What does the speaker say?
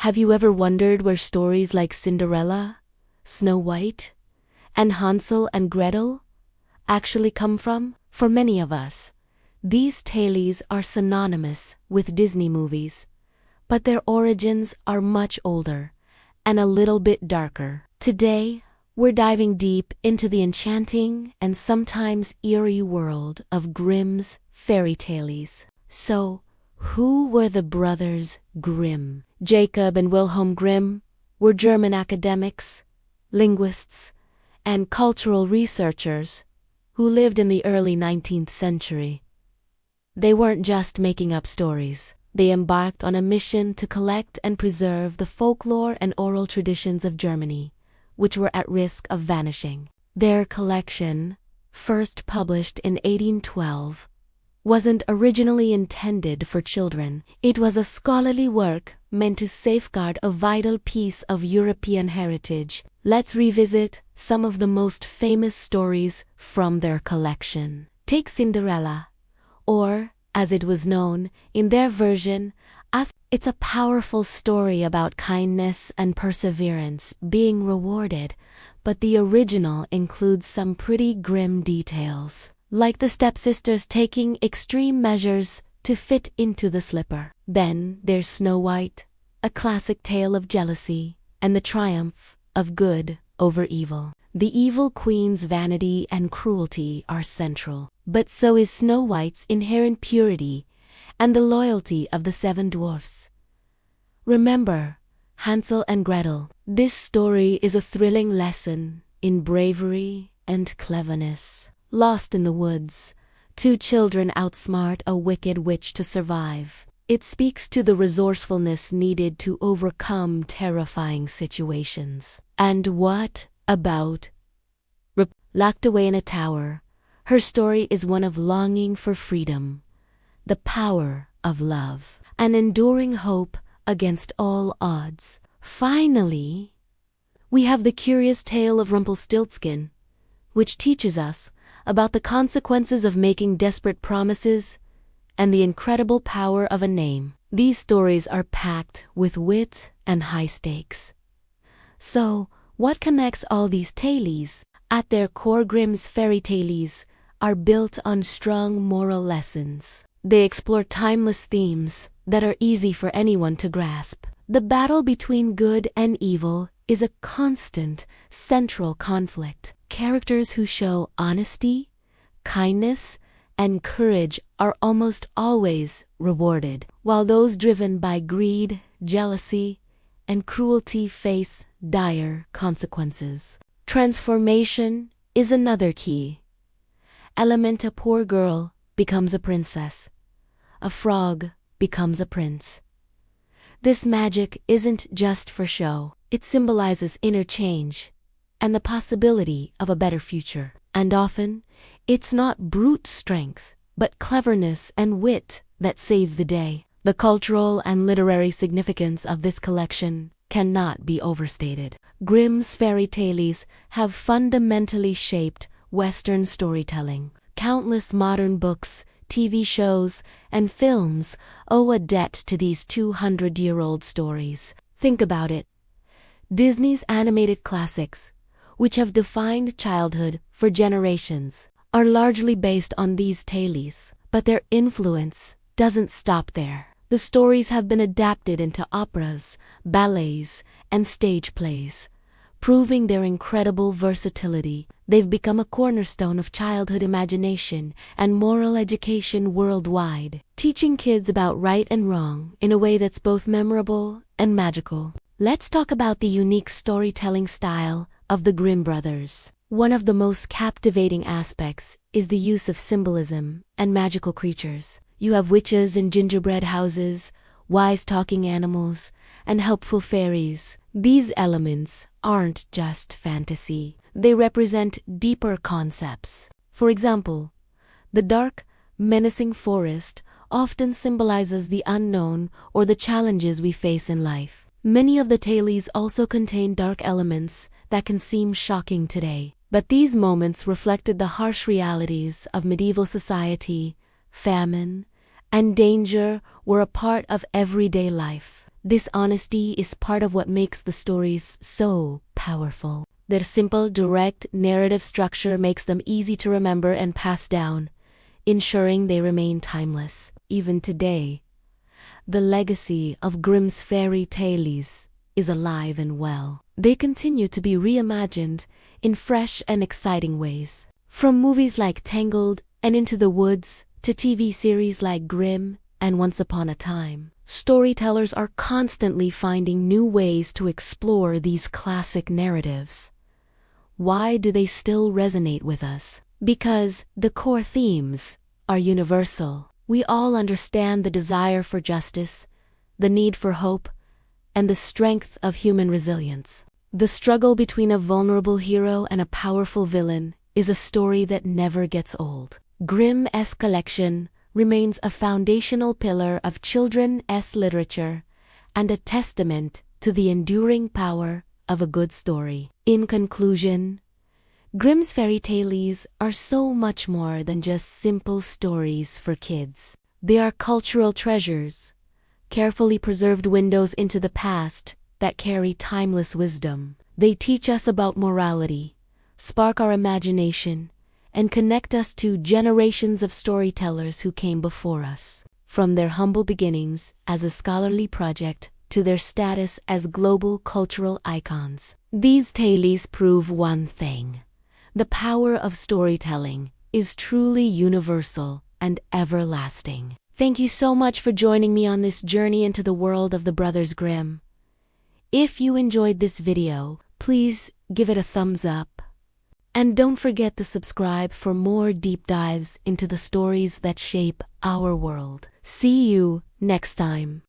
Have you ever wondered where stories like Cinderella, Snow White, and Hansel and Gretel actually come from? For many of us, these tales are synonymous with Disney movies, but their origins are much older and a little bit darker. Today, we're diving deep into the enchanting and sometimes eerie world of Grimm's fairy tales. So, who were the brothers Grimm? Jacob and Wilhelm Grimm were German academics, linguists, and cultural researchers who lived in the early 19th century. They weren't just making up stories. They embarked on a mission to collect and preserve the folklore and oral traditions of Germany, which were at risk of vanishing. Their collection, first published in 1812, wasn't originally intended for children. It was a scholarly work meant to safeguard a vital piece of European heritage. Let's revisit some of the most famous stories from their collection. Take Cinderella, or, as it was known in their version, it's a powerful story about kindness and perseverance being rewarded, but the original includes some pretty grim details, like the stepsisters taking extreme measures to fit into the slipper. Then there's Snow White, a classic tale of jealousy and the triumph of good over evil. The evil queen's vanity and cruelty are central, but so is Snow White's inherent purity and the loyalty of the seven dwarfs. Remember Hansel and Gretel. This story is a thrilling lesson in bravery and cleverness. Lost in the woods, two children outsmart a wicked witch to survive. It speaks to the resourcefulness needed to overcome terrifying situations. And what about locked away in a tower? Her story is one of longing for freedom, the power of love, and enduring hope against all odds. Finally, we have the curious tale of Rumpelstiltskin, which teaches us about the consequences of making desperate promises and the incredible power of a name. These stories are packed with wit and high stakes. So, what connects all these tales? At their core, Grimm's fairy tales are built on strong moral lessons. They explore timeless themes that are easy for anyone to grasp. The battle between good and evil is a constant, central conflict. Characters who show honesty, kindness, and courage are almost always rewarded, while those driven by greed, jealousy, and cruelty face dire consequences. Transformation is another key element. A poor girl becomes a princess. A frog becomes a prince. This magic isn't just for show. It symbolizes inner change and the possibility of a better future. And often, it's not brute strength, but cleverness and wit that save the day. The cultural and literary significance of this collection cannot be overstated. Grimm's fairy tales have fundamentally shaped Western storytelling. Countless modern books, TV shows, and films owe a debt to these 200-year-old stories. Think about it. Disney's animated classics, which have defined childhood for generations, are largely based on these tales, but their influence doesn't stop there. The stories have been adapted into operas, ballets, and stage plays, proving their incredible versatility. They've become a cornerstone of childhood imagination and moral education worldwide, teaching kids about right and wrong in a way that's both memorable and magical. Let's talk about the unique storytelling style of the Grimm brothers. One of the most captivating aspects is the use of symbolism and magical creatures. You have witches in gingerbread houses, wise talking animals, and helpful fairies. These elements aren't just fantasy. They represent deeper concepts. For example, the dark, menacing forest often symbolizes the unknown or the challenges we face in life. Many of the tales also contain dark elements that can seem shocking today, but these moments reflected the harsh realities of medieval society. Famine and danger were a part of everyday life. This honesty is part of what makes the stories so powerful. Their simple, direct narrative structure makes them easy to remember and pass down, ensuring they remain timeless. Even today, the legacy of Grimm's fairy tales is alive and well. They continue to be reimagined in fresh and exciting ways. From movies like Tangled and Into the Woods to TV series like Grimm and Once Upon a Time, storytellers are constantly finding new ways to explore these classic narratives. Why do they still resonate with us? Because the core themes are universal. We all understand the desire for justice, the need for hope, and the strength of human resilience. The struggle between a vulnerable hero and a powerful villain is a story that never gets old. Grimm's collection remains a foundational pillar of children's literature and a testament to the enduring power of a good story. In conclusion, Grimm's fairy tales are so much more than just simple stories for kids. They are cultural treasures, carefully preserved windows into the past that carry timeless wisdom. They teach us about morality, spark our imagination, and connect us to generations of storytellers who came before us. From their humble beginnings as a scholarly project to their status as global cultural icons, these tales prove one thing: the power of storytelling is truly universal and everlasting. Thank you so much for joining me on this journey into the world of the Brothers Grimm. If you enjoyed this video, please give it a thumbs up. And don't forget to subscribe for more deep dives into the stories that shape our world. See you next time.